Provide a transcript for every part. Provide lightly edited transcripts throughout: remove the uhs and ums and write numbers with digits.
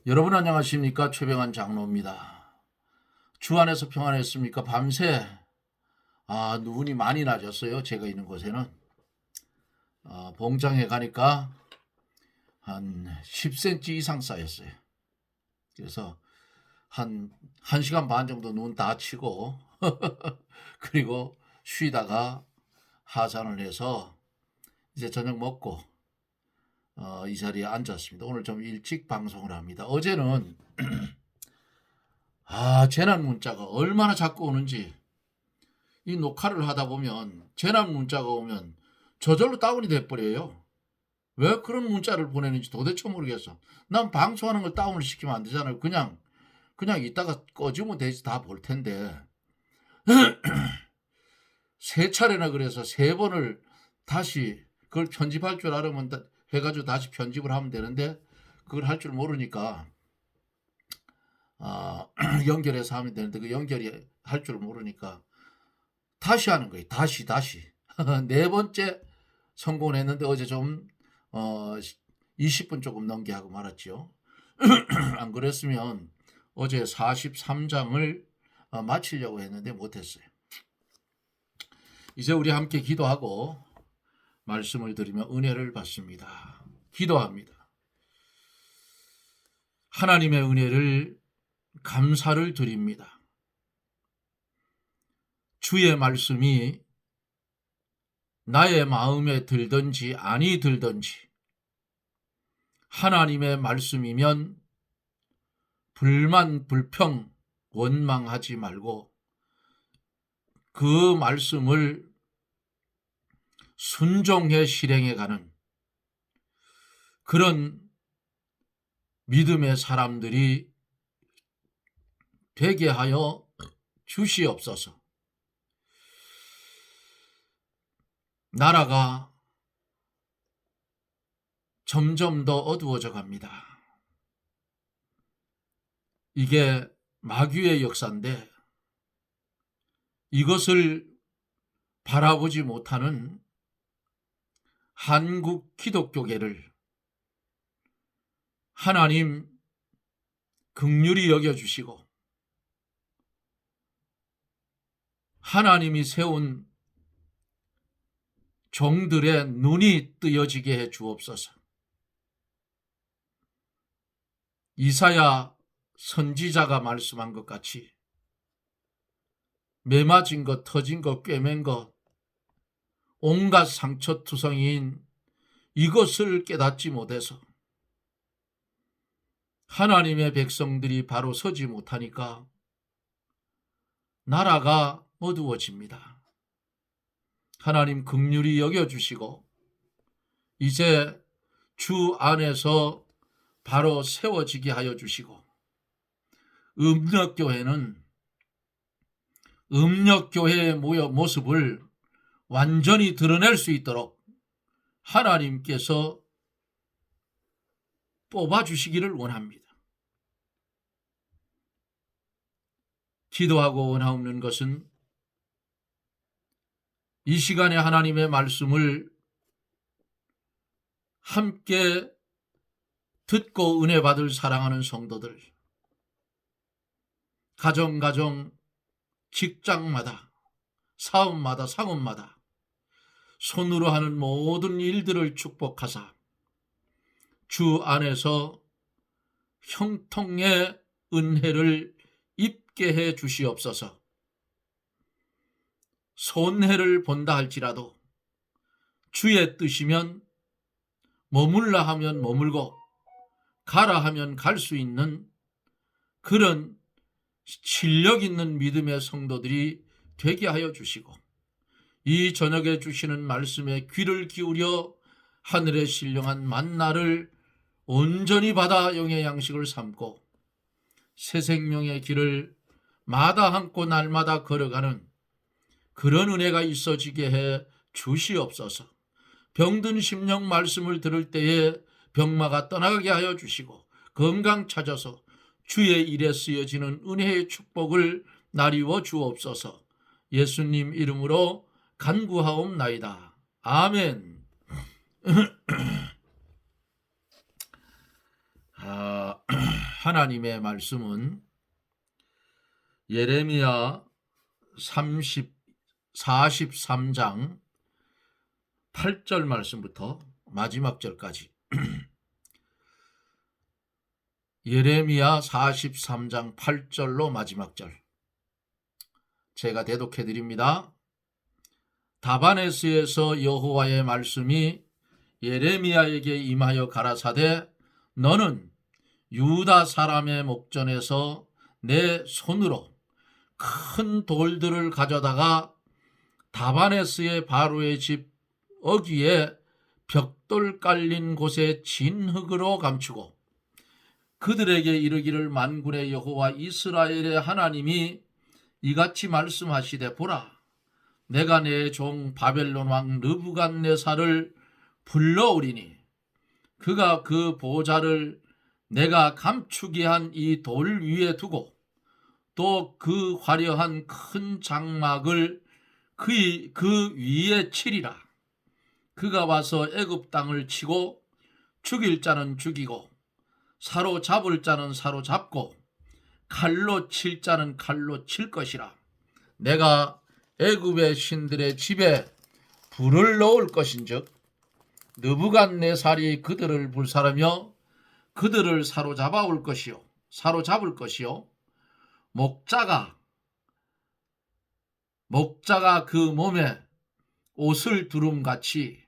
여러분 안녕하십니까? 최병환 장로입니다. 주 안에서 평안했습니까? 밤새 눈이 많이 낮았어요. 제가 있는 곳에는 봉장에 가니까 한 10cm 이상 쌓였어요. 그래서 한 1시간 반 정도 눈 다 치고 그리고 쉬다가 하산을 해서 이제 저녁 먹고 이 자리에 앉았습니다. 오늘 좀 일찍 방송을 합니다. 어제는 재난 문자가 얼마나 자꾸 오는지, 이 녹화를 하다 보면 재난 문자가 오면 저절로 다운이 돼버려요. 왜 그런 문자를 보내는지 도대체 모르겠어. 난 방송하는 걸 다운을 시키면 안 되잖아요. 그냥 이따가 꺼지면 되지, 다 볼 텐데. 세 차례나 그래서 3번을 다시 그걸 편집할 줄 알으면 해가지고 다시 편집을 하면 되는데, 그걸 할 줄 모르니까 연결해서 하면 되는데, 그 연결이 할 줄 모르니까 다시 하는 거예요. 다시 4번째 성공을 했는데, 어제 좀 20분 조금 넘게 하고 말았죠. 안 그랬으면 어제 43장을 마치려고 했는데 못했어요. 이제 우리 함께 기도하고 말씀을 드리며 은혜를 받습니다. 기도합니다. 하나님의 은혜를 감사를 드립니다. 주의 말씀이 나의 마음에 들든지 아니 들든지 하나님의 말씀이면 불만, 불평, 원망하지 말고 그 말씀을 순종해 실행해 가는 그런 믿음의 사람들이 되게 하여 주시옵소서. 나라가 점점 더 어두워져 갑니다. 이게 마귀의 역사인데, 이것을 바라보지 못하는 한국 기독교계를 하나님 긍휼히 여겨주시고, 하나님이 세운 종들의 눈이 뜨여지게 해 주옵소서. 이사야 선지자가 말씀한 것 같이 매맞은 것, 터진 것, 꿰맨 것, 온갖 상처투성이인 이것을 깨닫지 못해서 하나님의 백성들이 바로 서지 못하니까 나라가 어두워집니다. 하나님 긍휼히 여겨주시고 이제 주 안에서 바로 세워지게 하여 주시고, 음력교회는 음력교회의 모습을 완전히 드러낼 수 있도록 하나님께서 뽑아주시기를 원합니다. 기도하고 원하옵는 것은 이 시간에 하나님의 말씀을 함께 듣고 은혜 받을 사랑하는 성도들, 가정, 직장마다, 사업마다, 상업마다 손으로 하는 모든 일들을 축복하사 주 안에서 형통의 은혜를 입게 해 주시옵소서. 손해를 본다 할지라도 주의 뜻이면 머물라 하면 머물고 가라 하면 갈 수 있는 그런 실력 있는 믿음의 성도들이 되게 하여 주시고, 이 저녁에 주시는 말씀에 귀를 기울여 하늘에 신령한 만나를 온전히 받아 영의 양식을 삼고 새 생명의 길을 마다 함고 날마다 걸어가는 그런 은혜가 있어지게 해 주시옵소서. 병든 심령 말씀을 들을 때에 병마가 떠나가게 하여 주시고 건강 찾아서 주의 일에 쓰여지는 은혜의 축복을 나리워 주옵소서. 예수님 이름으로 간구하옵나이다. 아멘. 하나님의 말씀은 예레미야 43장 8절 말씀부터 마지막 절까지 예레미야 43장 8절로 마지막 절 제가 대독해 드립니다. 다바네스에서 여호와의 말씀이 예레미야에게 임하여 가라사대 너는 유다 사람의 목전에서 내 손으로 큰 돌들을 가져다가 다바네스의 바로의 집 어귀에 벽돌 깔린 곳에 진흙으로 감추고 그들에게 이르기를 만군의 여호와 이스라엘의 하나님이 이같이 말씀하시되 보라 내가 내 종 바벨론 왕 느부갓네살을 불러오리니 그가 그 보좌를 내가 감추게 한 이 돌 위에 두고 또 그 화려한 큰 장막을 그 위에 치리라. 그가 와서 애굽 땅을 치고 죽일 자는 죽이고 사로잡을 자는 사로잡고 칼로 칠 자는 칼로 칠 것이라. 내가 애굽의 신들의 집에 불을 넣을 것인즉 느부갓네살이 그들을 불사르며 그들을 사로잡을 것이요 목자가 그 몸에 옷을 두름같이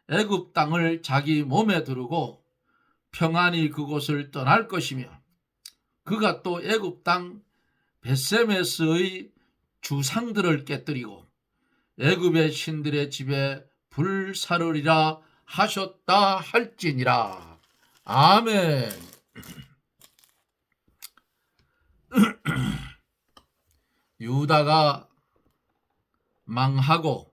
애굽 땅을 자기 몸에 두르고 평안히 그곳을 떠날 것이며 그가 또 애굽 땅 벳세메스의 주상들을 깨뜨리고 애굽의 신들의 집에 불사르리라 하셨다 할지니라. 아멘. 유다가 망하고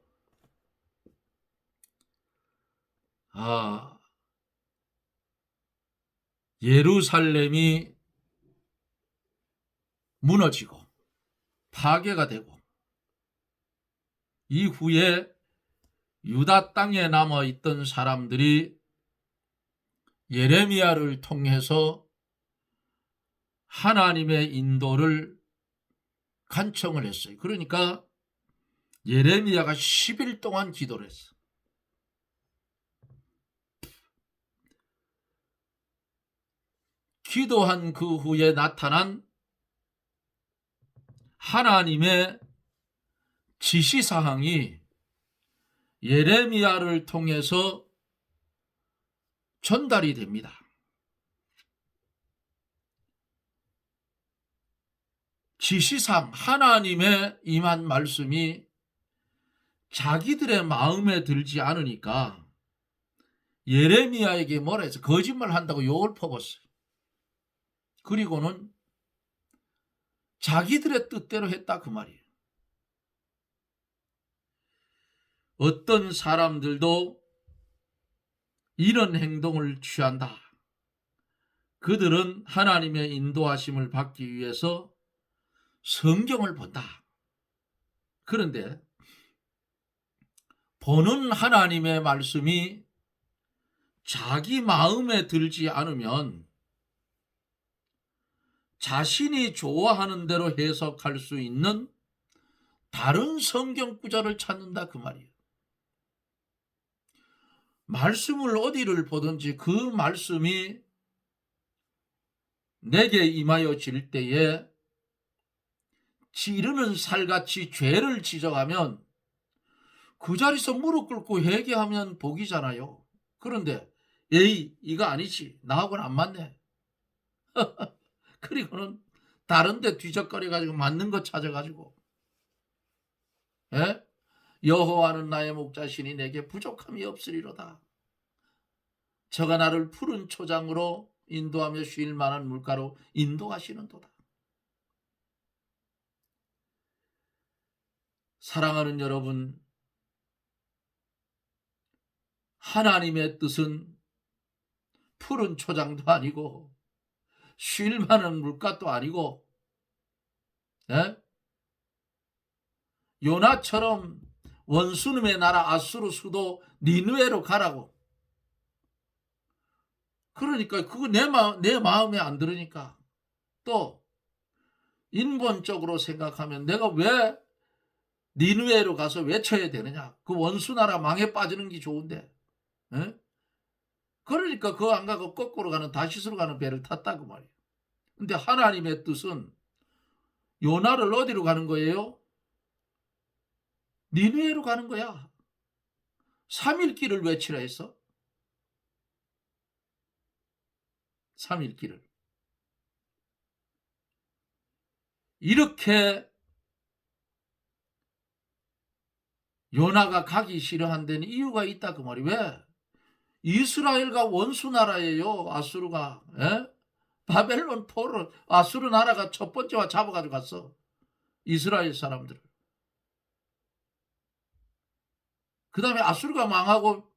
예루살렘이 무너지고 파괴가 되고 이후에 유다 땅에 남아있던 사람들이 예레미야를 통해서 하나님의 인도를 간청을 했어요. 그러니까 예레미야가 10일 동안 기도를 했어. 기도한 그 후에 나타난 하나님의 지시사항이 예레미야를 통해서 전달이 됩니다. 지시사항, 하나님의 임한 말씀이 자기들의 마음에 들지 않으니까 예레미야에게 뭐라 해서 거짓말 한다고 욕을 퍼붓어요. 그리고는 자기들의 뜻대로 했다 그 말이에요. 어떤 사람들도 이런 행동을 취한다. 그들은 하나님의 인도하심을 받기 위해서 성경을 본다. 그런데 보는 하나님의 말씀이 자기 마음에 들지 않으면 자신이 좋아하는 대로 해석할 수 있는 다른 성경 구절을 찾는다 그 말이에요. 말씀을 어디를 보든지 그 말씀이 내게 임하여질 때에 지르는 살같이 죄를 지적하면 그 자리에서 무릎 꿇고 회개하면 복이잖아요. 그런데 에이 이거 아니지, 나하고는 안 맞네. 그리고는 다른 데 뒤적거려가지고 맞는 거 찾아가지고 여호와는 나의 목자시니 내게 부족함이 없으리로다. 저가 나를 푸른 초장으로 인도하며 쉴 만한 물가로 인도하시는도다. 사랑하는 여러분, 하나님의 뜻은 푸른 초장도 아니고 쉴 만한 물가도 아니고 요나처럼 원수놈의 나라 아수르 수도 니느웨로 가라고 그러니까 그거 내 마음에 안 들으니까 또 인본적으로 생각하면 내가 왜 니느웨로 가서 외쳐야 되느냐. 그 원수 나라 망에 빠지는 게 좋은데. 에? 그러니까 그거 안 가고 거꾸로 가는 다시스로 가는 배를 탔다고 말이에요. 근데 하나님의 뜻은 요나를 어디로 가는 거예요? 니느웨로 가는 거야. 3일 길을 외치라 했어. 3일 길을. 이렇게 요나가 가기 싫어한 데는 이유가 있다 그 말이. 왜? 이스라엘과 원수 나라예요. 아수르가. 에? 바벨론 포로 아수르 나라가 첫 번째와 잡아가지고 갔어. 이스라엘 사람들을. 그 다음에 아수르가 망하고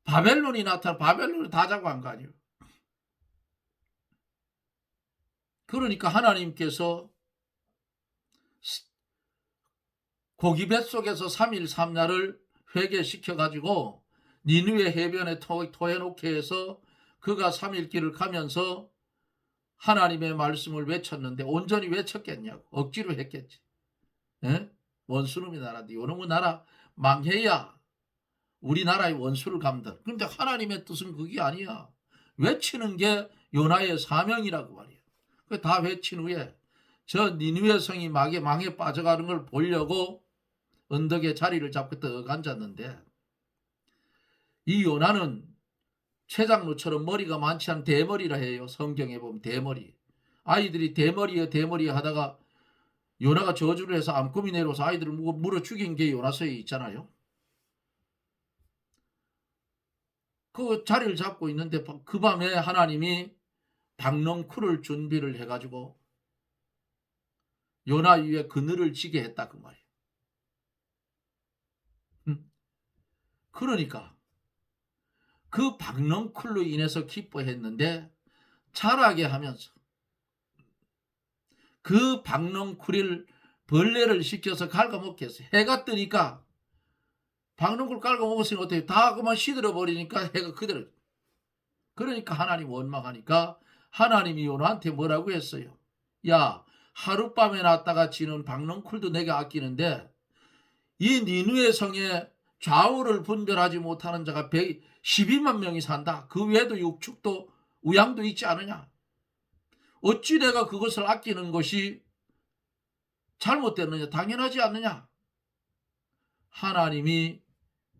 바벨론이 나타나 바벨론을 다 잡아간 거 아니에요. 그러니까 하나님께서 고기 뱃속에서 3일 3날을 회개시켜가지고 니느웨 해변에 토해놓게 해서 그가 3일 길을 가면서 하나님의 말씀을 외쳤는데 온전히 외쳤겠냐고. 억지로 했겠지. 에? 원수놈의 나라인데 요놈의 나라 망해야 우리나라의 원수를 감다. 그런데 하나님의 뜻은 그게 아니야. 외치는 게 요나의 사명이라고 말이야. 다 외친 후에 저 니느웨 성이 망에 빠져가는 걸 보려고 언덕에 자리를 잡고 떡 앉았는데 이 요나는 최장로처럼 머리가 많지 않은 대머리라 해요. 성경에 보면 대머리. 아이들이 대머리 하다가 요나가 저주를 해서 암금이 내려서 아이들을 물어 죽인 게 요나서에 있잖아요. 그 자리를 잡고 있는데 그 밤에 하나님이 박넝쿨을 준비를 해가지고 요나 위에 그늘을 지게 했다 그 말이에요. 그러니까 그 박넝쿨로 인해서 기뻐했는데 자라게 하면서 그 박넝쿨을 벌레를 시켜서 갉아먹게 했어요. 해가 뜨니까 박넝쿨 갉아먹었으니 어때요? 다 그만 시들어버리니까 해가 그대로. 그러니까 하나님 원망하니까 하나님이 요나한테 뭐라고 했어요? 야, 하룻밤에 났다가 지는 박넝쿨도 내가 아끼는데 이 니느웨 성에 좌우를 분별하지 못하는 자가 12만 명이 산다. 그 외에도 육축도 우양도 있지 않느냐. 어찌 내가 그것을 아끼는 것이 잘못됐느냐. 당연하지 않느냐. 하나님이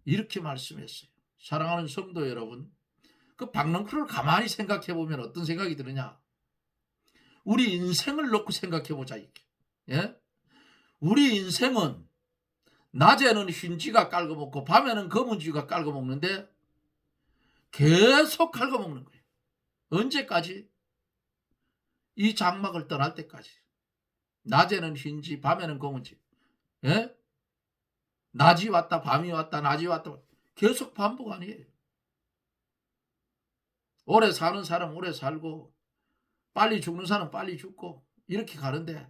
이렇게 말씀했어요. 사랑하는 성도 여러분, 그 박넝쿨을 가만히 생각해 보면 어떤 생각이 드느냐. 우리 인생을 놓고 생각해 보자. 예? 우리 인생은 낮에는 흰쥐가 깔아먹고 밤에는 검은쥐가 깔아먹는데 계속 갉아먹는 거예요. 언제까지? 이 장막을 떠날 때까지. 낮에는 흰쥐, 밤에는 검은쥐. 예? 낮이 왔다, 밤이 왔다, 낮이 왔다. 계속 반복 아니에요. 오래 사는 사람 오래 살고 빨리 죽는 사람 빨리 죽고 이렇게 가는데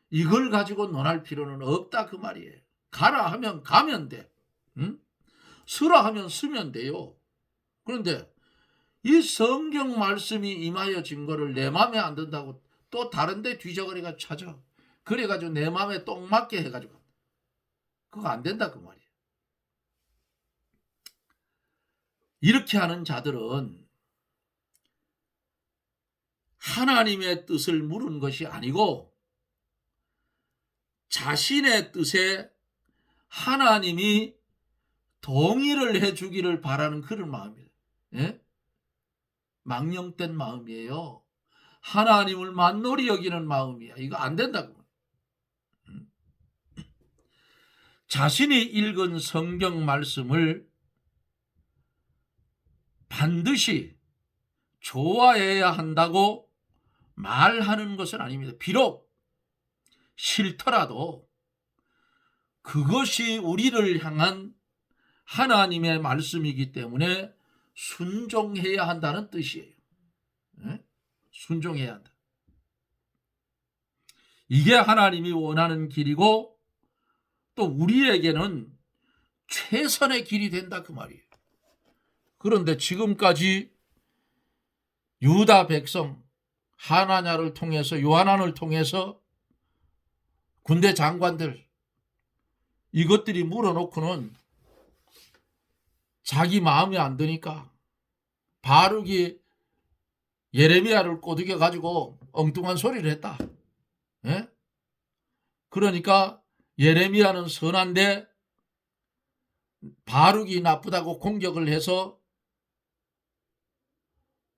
이걸 가지고 논할 필요는 없다 그 말이에요. 가라 하면 가면 돼. 응? 쓰라 하면 쓰면 돼요. 그런데 이 성경 말씀이 임하여진 거를 내 마음에 안 든다고 또 다른 데 뒤져거리가 찾아. 그래가지고 내 마음에 똥 맞게 해가지고 그거 안 된다 그 말이에요. 이렇게 하는 자들은 하나님의 뜻을 물은 것이 아니고 자신의 뜻에 하나님이 동의를 해주기를 바라는 그런 마음이에요. 예? 망령된 마음이에요. 하나님을 만놀이 여기는 마음이야. 이거 안 된다고. 자신이 읽은 성경 말씀을 반드시 좋아해야 한다고 말하는 것은 아닙니다. 비록 싫더라도 그것이 우리를 향한 하나님의 말씀이기 때문에 순종해야 한다는 뜻이에요. 네? 순종해야 한다. 이게 하나님이 원하는 길이고 또 우리에게는 최선의 길이 된다 그 말이에요. 그런데 지금까지 유다 백성 하나냐를 통해서 요하난을 통해서 군대 장관들 이것들이 물어놓고는 자기 마음이 안 드니까 바룩이 예레미야를 꼬드겨 가지고 엉뚱한 소리를 했다. 예? 그러니까 예레미야는 선한데 바룩이 나쁘다고 공격을 해서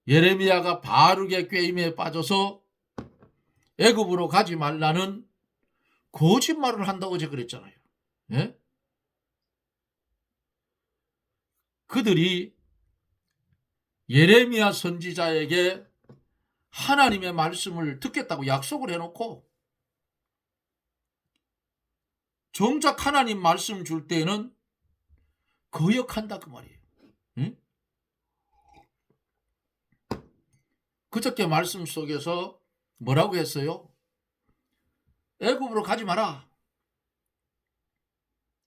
예레미야가 바룩의 꾀임에 빠져서 애굽으로 가지 말라는 거짓말을 한다고 어제 그랬잖아요. 예? 그들이 예레미야 선지자에게 하나님의 말씀을 듣겠다고 약속을 해놓고 정작 하나님 말씀 줄 때는 거역한다 그 말이에요. 응? 그저께 말씀 속에서 뭐라고 했어요? 애굽으로 가지 마라.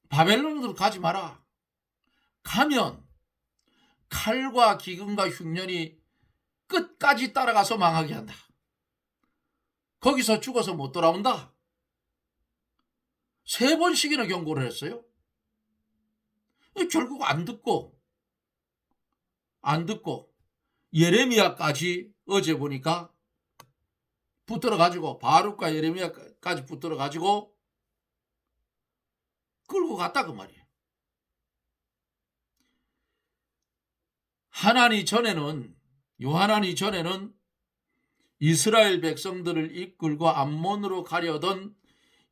바벨론으로 가지 마라. 가면 칼과 기근과 흉년이 끝까지 따라가서 망하게 한다. 거기서 죽어서 못 돌아온다. 3번씩이나 경고를 했어요. 결국 안 듣고 예레미야까지 어제 보니까 붙들어가지고 바룩과 예레미야까지 붙들어가지고 끌고 갔다 그 말이에요. 요하난이 전에는 이스라엘 백성들을 이끌고 암몬으로 가려던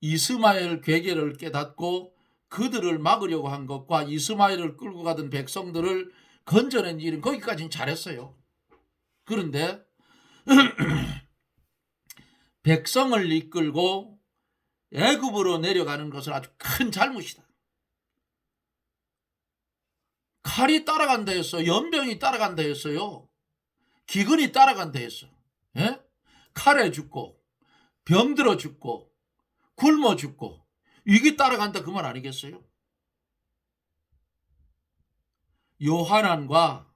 이스마엘 괴계를 깨닫고 그들을 막으려고 한 것과 이스마엘을 끌고 가던 백성들을 건져낸 일은 거기까지는 잘했어요. 그런데 백성을 이끌고 애굽으로 내려가는 것은 아주 큰 잘못이다. 칼이 따라간다 했어. 연병이 따라간다 했어요. 기근이 따라간다 했어. 예? 칼에 죽고 병들어 죽고 굶어 죽고 위기 따라간다 그 말 아니겠어요? 요하난과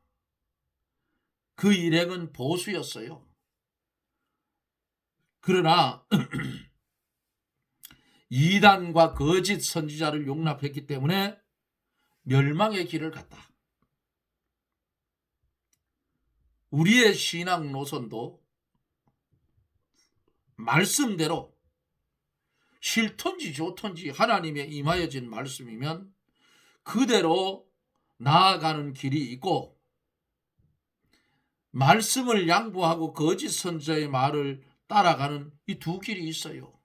그 일행은 보수였어요. 그러나 이단과 거짓 선지자를 용납했기 때문에 멸망의 길을 갔다. 우리의 신앙 노선도 말씀대로 싫던지 좋던지 하나님의 임하여진 말씀이면 그대로 나아가는 길이 있고, 말씀을 양보하고 거짓 선지자의 말을 따라가는 이 두 길이 있어요.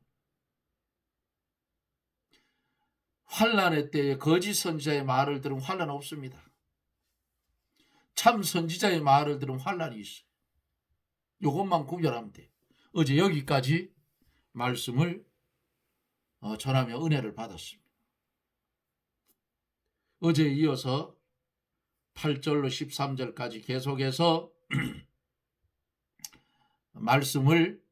환난의 때에 거짓 선지자의 말을 들으면 환난 없습니다. 참 선지자의 말을 들으면 환난이 있어요. 이것만 구별하면 돼. 어제 여기까지 말씀을 전하며 은혜를 받았습니다. 어제에 이어서 8절로 13절까지 계속해서 말씀을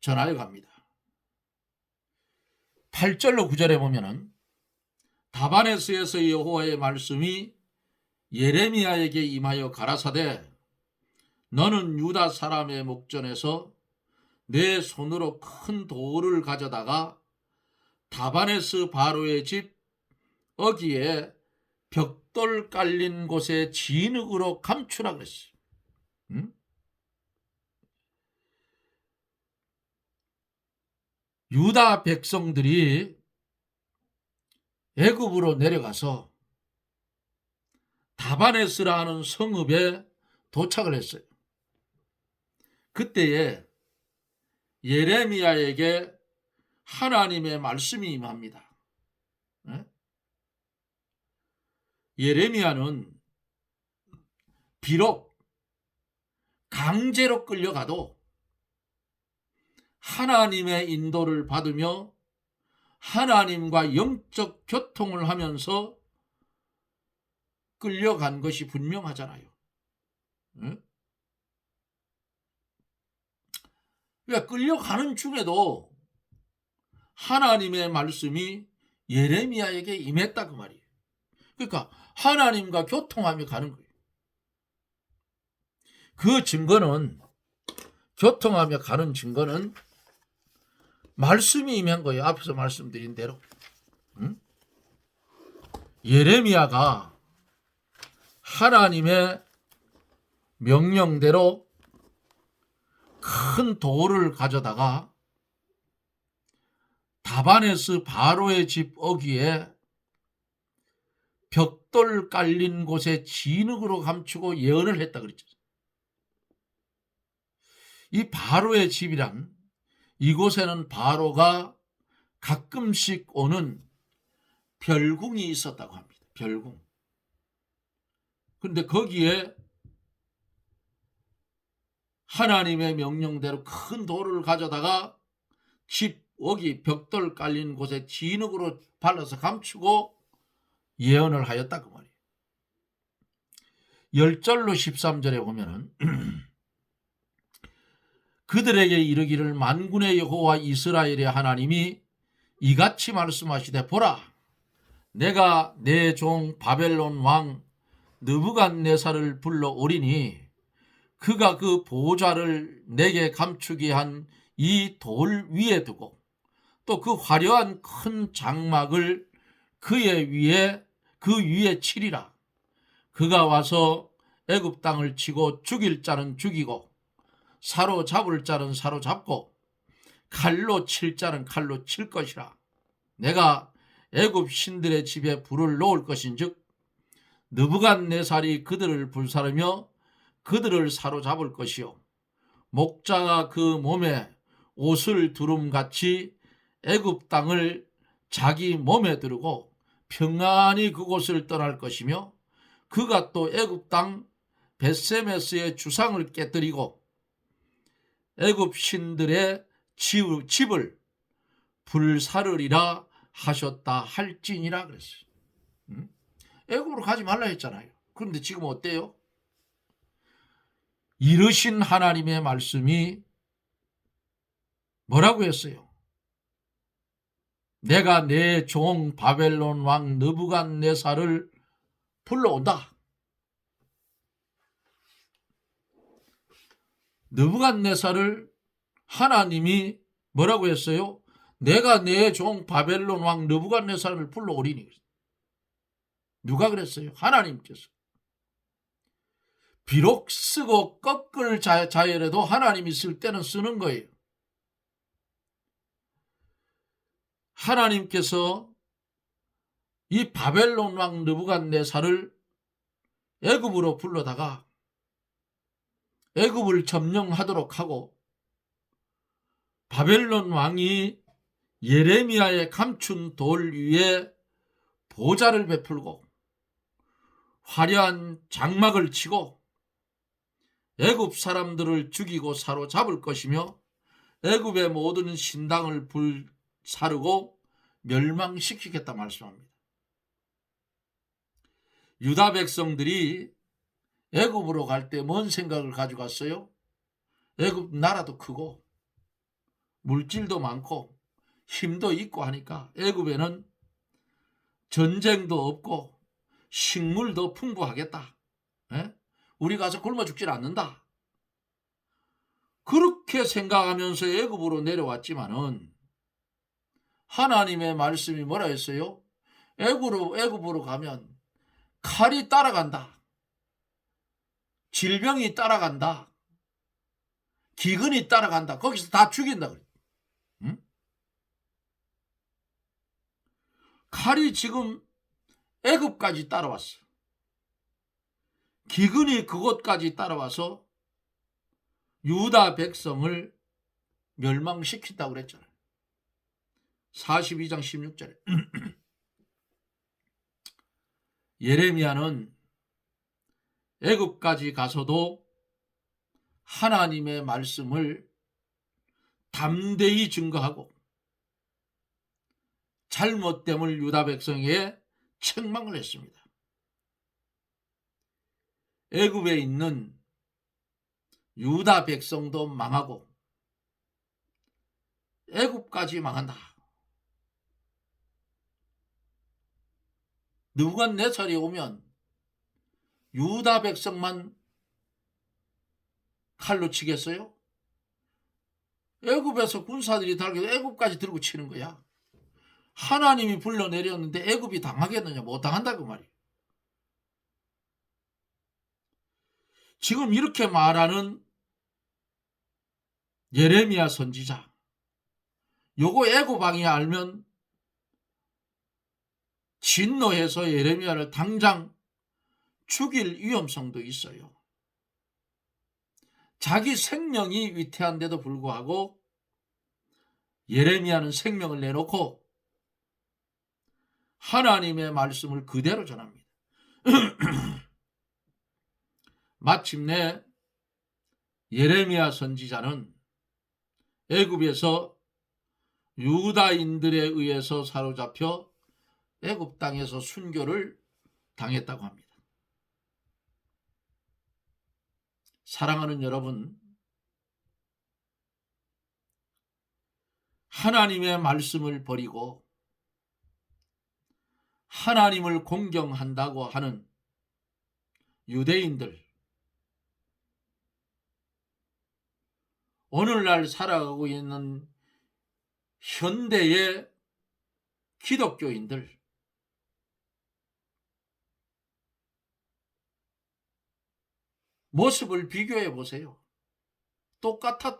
전하여 갑니다. 8절로 9절에 보면은 다바네스에서 여호와의 말씀이 예레미야에게 임하여 가라사대, 너는 유다 사람의 목전에서 내 손으로 큰 돌을 가져다가 다바네스 바로의 집 어기에 벽돌 깔린 곳에 진흙으로 감추라 그랬어요. 응? 유다 백성들이 애굽으로 내려가서 다바네스라는 성읍에 도착을 했어요. 그때에 예레미야에게 하나님의 말씀이 임합니다. 예레미야는 비록 강제로 끌려가도 하나님의 인도를 받으며 하나님과 영적 교통을 하면서 끌려간 것이 분명하잖아요. 그러니까 끌려가는 중에도 하나님의 말씀이 예레미야에게 임했다 그 말이에요. 그러니까 하나님과 교통하며 가는 거예요. 그 증거는, 교통하며 가는 증거는 말씀이 임한 거예요. 앞에서 말씀드린 대로. 예레미야가 하나님의 명령대로 큰 돌을 가져다가 다바네스 바로의 집 어귀에 벽돌 깔린 곳에 진흙으로 감추고 예언을 했다 그랬죠. 이 바로의 집이란, 이곳에는 바로가 가끔씩 오는 별궁이 있었다고 합니다. 별궁. 그런데 거기에 하나님의 명령대로 큰 돌을 가져다가 집 어기 벽돌 깔린 곳에 진흙으로 발라서 감추고 예언을 하였다 그 말이에요. 10절로 13절에 보면은 그들에게 이르기를 만군의 여호와 이스라엘의 하나님이 이같이 말씀하시되 보라, 내가 내 종 바벨론 왕 느부갓네살을 불러오리니 그가 그 보좌를 내게 감추게 한 이 돌 위에 두고 또 그 화려한 큰 장막을 그 위에 치리라. 그가 와서 애굽 땅을 치고 죽일 자는 죽이고 사로잡을 자는 사로잡고 칼로 칠 자는 칼로 칠 것이라. 내가 애굽 신들의 집에 불을 놓을 것인즉 느부갓네살이 그들을 불사르며 그들을 사로잡을 것이요 목자가 그 몸에 옷을 두름같이 애굽 땅을 자기 몸에 두르고 평안히 그곳을 떠날 것이며 그가 또 애굽 땅 벳세메스의 주상을 깨뜨리고 애굽 신들의 집을 불사르리라 하셨다 할지니라 그랬어요. 애굽으로 가지 말라 했잖아요. 그런데 지금 어때요? 이르신 하나님의 말씀이 뭐라고 했어요? 내가 내 종 바벨론 왕 느부갓네살을 불러온다. 느부갓네살을 하나님이 뭐라고 했어요? 내가 내 종 바벨론 왕 느부갓네살을 불러오리니. 누가 그랬어요? 하나님께서. 비록 쓰고 꺾을 자열에도 하나님이 쓸 때는 쓰는 거예요. 하나님께서 이 바벨론 왕 느부갓네살을 애굽으로 불러다가 애굽을 점령하도록 하고 바벨론 왕이 예레미야의 감춘 돌 위에 보좌를 베풀고 화려한 장막을 치고 애굽 사람들을 죽이고 사로잡을 것이며 애굽의 모든 신당을 불사르고 멸망시키겠다 말씀합니다. 유다 백성들이 애굽으로 갈 때 뭔 생각을 가지고 갔어요? 애굽 나라도 크고 물질도 많고 힘도 있고 하니까 애굽에는 전쟁도 없고 식물도 풍부하겠다. 우리 가서 굶어 죽질 않는다. 그렇게 생각하면서 애굽으로 내려왔지만은 하나님의 말씀이 뭐라 했어요? 애굽으로 가면 칼이 따라간다. 질병이 따라간다. 기근이 따라간다. 거기서 다 죽인다. 응? 칼이 지금 애굽까지 따라왔어. 기근이 그곳까지 따라와서 유다 백성을 멸망시킨다고 그랬잖아요. 42장 16절에 예레미야는 애굽까지 가서도 하나님의 말씀을 담대히 증거하고 잘못됨을 유다 백성에게 책망을 했습니다. 애굽에 있는 유다 백성도 망하고 애굽까지 망한다. 느부갓네살이 오면 유다 백성만 칼로 치겠어요? 애굽에서 군사들이 달겨도 애굽까지 들고 치는 거야. 하나님이 불러내렸는데 애굽이 당하겠느냐? 못 당한다 그 말이에요. 지금 이렇게 말하는 예레미야 선지자, 요거 애굽왕이 알면 진노해서 예레미야를 당장 죽일 위험성도 있어요. 자기 생명이 위태한데도 불구하고 예레미야는 생명을 내놓고 하나님의 말씀을 그대로 전합니다. 마침내 예레미야 선지자는 애굽에서 유다인들에 의해서 사로잡혀 애굽 땅에서 순교를 당했다고 합니다. 사랑하는 여러분, 하나님의 말씀을 버리고 하나님을 공경한다고 하는 유대인들, 오늘날 살아가고 있는 현대의 기독교인들, 모습을 비교해 보세요. 똑같아.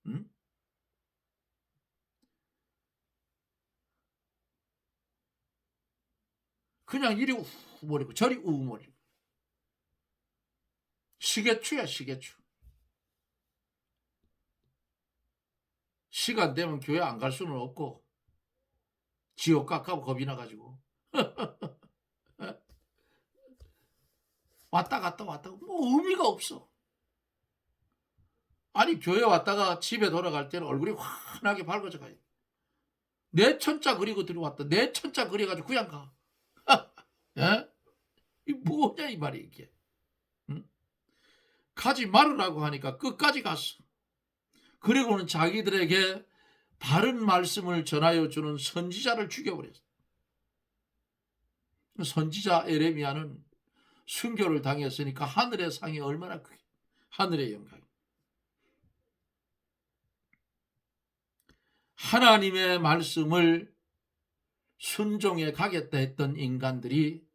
응? 그냥 이리 우머리고 저리 우머리고. 시계추야, 시계추. 시간 되면 교회 안 갈 수는 없고 지옥 깎아고 겁이 나가지고 왔다 갔다 뭐 의미가 없어. 아니 교회 왔다가 집에 돌아갈 때는 얼굴이 환하게 밝아져 가요. 내 천자 그리고 들어왔다. 내 천자 그려가지고 그냥 가. 예? 이 뭐냐 이 말이 이게. 응? 가지 말으라고 하니까 끝까지 갔어. 그리고는 자기들에게 바른 말씀을 전하여 주는 선지자를 죽여버렸어. 선지자 예레미야는 순교를 당했으니까 하늘의 상이 얼마나 크게, 하늘의 영광. 하나님의 말씀을 순종해 가겠다 했던 인간들이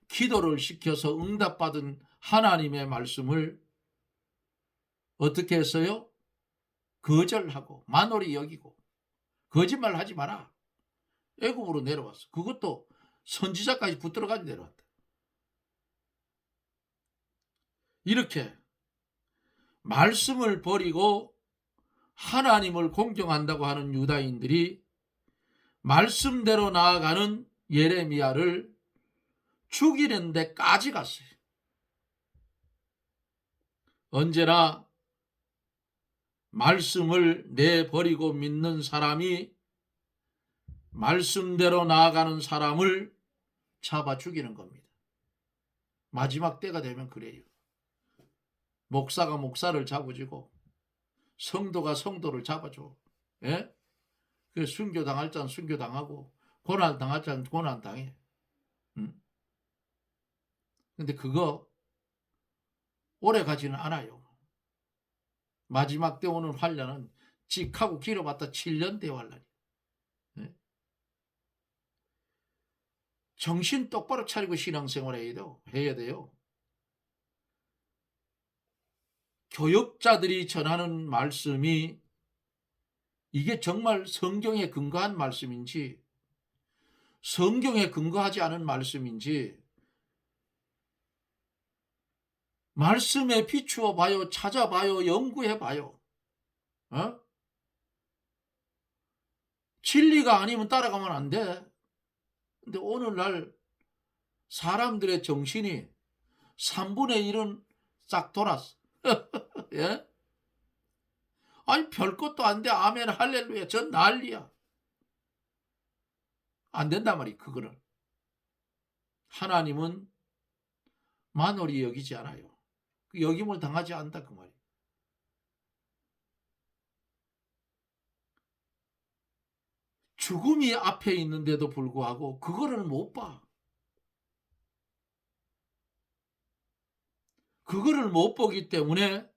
기도를 시켜서 응답받은 하나님의 말씀을 어떻게 했어요? 거절하고 만홀히 여기고 거짓말하지 마라. 애굽으로 내려왔어. 그것도 선지자까지 붙들어가지고 내려왔다. 이렇게 말씀을 버리고 하나님을 공경한다고 하는 유다인들이 말씀대로 나아가는 예레미야를 죽이는 데까지 갔어요. 언제나 말씀을 내버리고 믿는 사람이 말씀대로 나아가는 사람을 잡아 죽이는 겁니다. 마지막 때가 되면 그래요. 목사가 목사를 잡아주고 성도가 성도를 잡아줘. 예? 그 순교당할 자는 순교당하고 고난당할 자는 고난당해. 근데 그거 오래 가지는 않아요. 마지막 때 오는 환란은 직하고 길어봤다 7년 대 환란이에요. 네? 정신 똑바로 차리고 신앙생활 해야 돼요. 교역자들이 전하는 말씀이 이게 정말 성경에 근거한 말씀인지 성경에 근거하지 않은 말씀인지 말씀에 비추어 봐요. 찾아봐요. 연구해 봐요. 어? 진리가 아니면 따라가면 안 돼. 근데 오늘날 사람들의 정신이 3분의 1은 싹 돌았어. 예? 아니 별것도 안 돼. 아멘 할렐루야. 전 난리야. 안 된단 말이야. 그거는. 하나님은 만홀히 여기지 않아요. 그 여김을 당하지 않다 그 말이에요. 죽음이 앞에 있는데도 불구하고 그거를 못 봐. 그거를 못 보기 때문에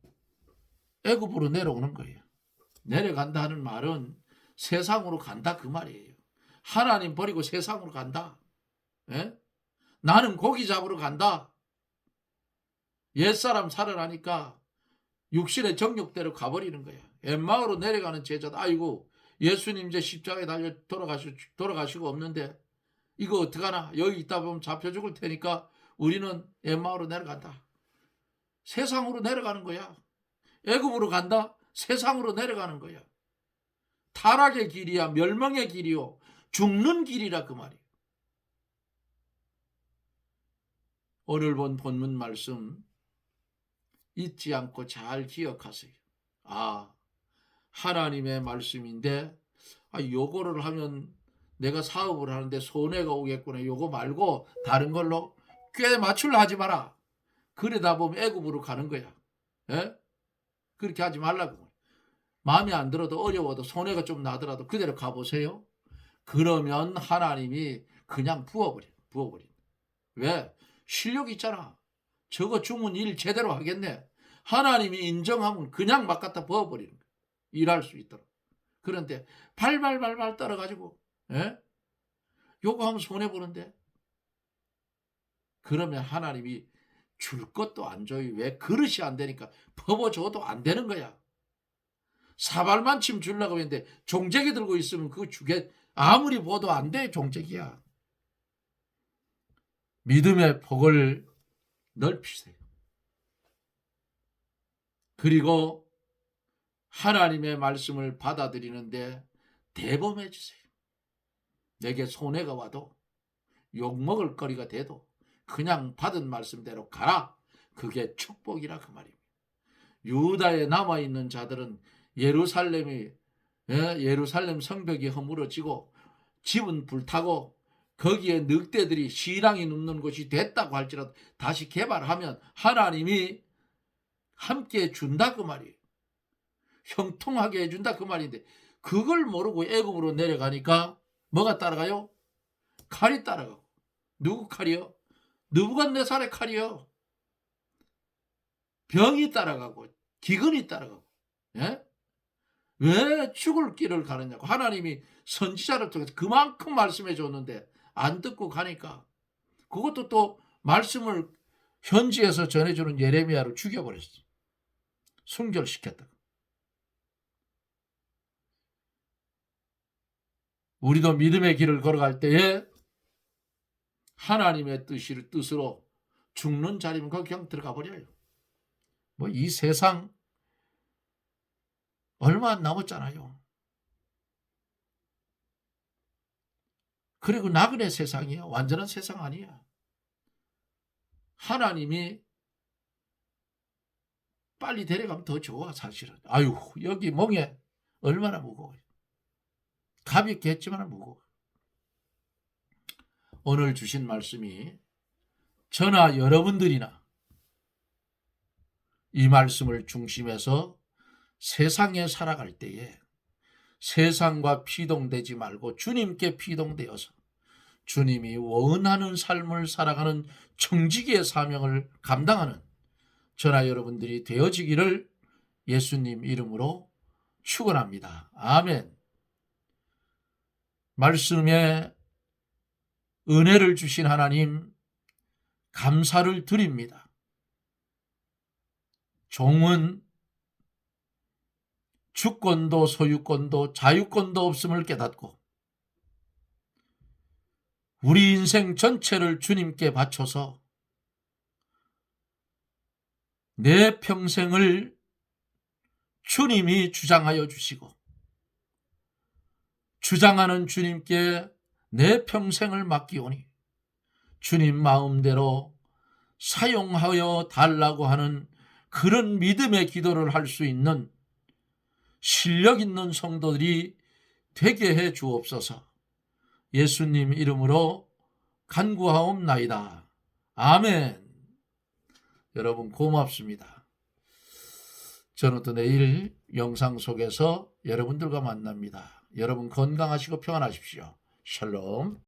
애굽으로 내려오는 거예요. 내려간다 하는 말은 세상으로 간다 그 말이에요. 하나님 버리고 세상으로 간다. 예? 나는 고기 잡으러 간다. 옛사람 살아나니까 육신의 정욕대로 가버리는 거야. 엠마오로 내려가는 제자도 아이고 예수님 이제 십자가에 달려 돌아가시고 없는데 이거 어떡하나, 여기 있다 보면 잡혀 죽을 테니까 우리는 엠마오로 내려간다. 세상으로 내려가는 거야. 애굽으로 간다. 세상으로 내려가는 거야. 타락의 길이야. 멸망의 길이요. 죽는 길이라 그 말이에요. 오늘 본 본문 말씀 잊지 않고 잘 기억하세요. 하나님의 말씀인데 요거를 하면 내가 사업을 하는데 손해가 오겠구나. 요거 말고 다른 걸로 꽤 맞추려 하지 마라. 그러다 보면 애굽으로 가는 거야. 예? 그렇게 하지 말라고. 마음에 안 들어도 어려워도 손해가 좀 나더라도 그대로 가보세요. 그러면 하나님이 그냥 부어버려. 왜? 실력 있잖아. 저거 주문 일 제대로 하겠네. 하나님이 인정하면 그냥 막 갖다 부어버리는 거야. 일할 수 있도록. 그런데 발발 떨어가지고 요거 하면 손해보는데, 그러면 하나님이 줄 것도 안 줘요. 왜? 그릇이 안 되니까. 퍼버줘도 안 되는 거야. 사발만 침 주려고 했는데 종재기 들고 있으면 그거 주게 아무리 봐도 안 돼. 종재기야. 믿음의 폭을 넓히세요. 그리고 하나님의 말씀을 받아들이는데 대범해 주세요. 내게 손해가 와도 욕먹을 거리가 돼도 그냥 받은 말씀대로 가라. 그게 축복이라 그 말입니다. 유다에 남아있는 자들은 예루살렘 성벽이 허물어지고 집은 불타고 거기에 늑대들이 시랑이 눕는 곳이 됐다고 할지라도 다시 개발하면 하나님이 함께 준다 그 말이에요. 형통하게 해준다 그 말인데, 그걸 모르고 애굽으로 내려가니까 뭐가 따라가요? 칼이 따라가고. 누구 칼이요? 느부갓네살의 칼이요. 병이 따라가고 기근이 따라가고. 예? 왜 죽을 길을 가느냐고. 하나님이 선지자를 통해서 그만큼 말씀해 줬는데 안 듣고 가니까, 그것도 또 말씀을 현지에서 전해주는 예레미야를 죽여버렸어. 순결시켰다. 우리도 믿음의 길을 걸어갈 때에 하나님의 뜻으로 죽는 자리면 거기 그냥 들어가 버려요. 뭐 이 세상 얼마 안 남았잖아요. 그리고 나그네 세상이야. 완전한 세상 아니야. 하나님이 빨리 데려가면 더 좋아 사실은. 아유 여기 멍에 얼마나 무거워요. 가볍게 했지만 무거워. 오늘 주신 말씀이 저나 여러분들이나 이 말씀을 중심해서 세상에 살아갈 때에 세상과 피동되지 말고 주님께 피동되어서 주님이 원하는 삶을 살아가는 청지기의 사명을 감당하는 저나 여러분들이 되어지기를 예수님 이름으로 축원합니다. 아멘. 말씀에 은혜를 주신 하나님 감사를 드립니다. 종은 주권도 소유권도 자유권도 없음을 깨닫고 우리 인생 전체를 주님께 바쳐서 내 평생을 주님이 주장하여 주시고 주장하는 주님께 내 평생을 맡기오니 주님 마음대로 사용하여 달라고 하는 그런 믿음의 기도를 할 수 있는 실력 있는 성도들이 되게 해 주옵소서. 예수님 이름으로 간구하옵나이다. 아멘. 여러분 고맙습니다. 저는 또 내일 영상 속에서 여러분들과 만납니다. 여러분 건강하시고 평안하십시오. 샬롬.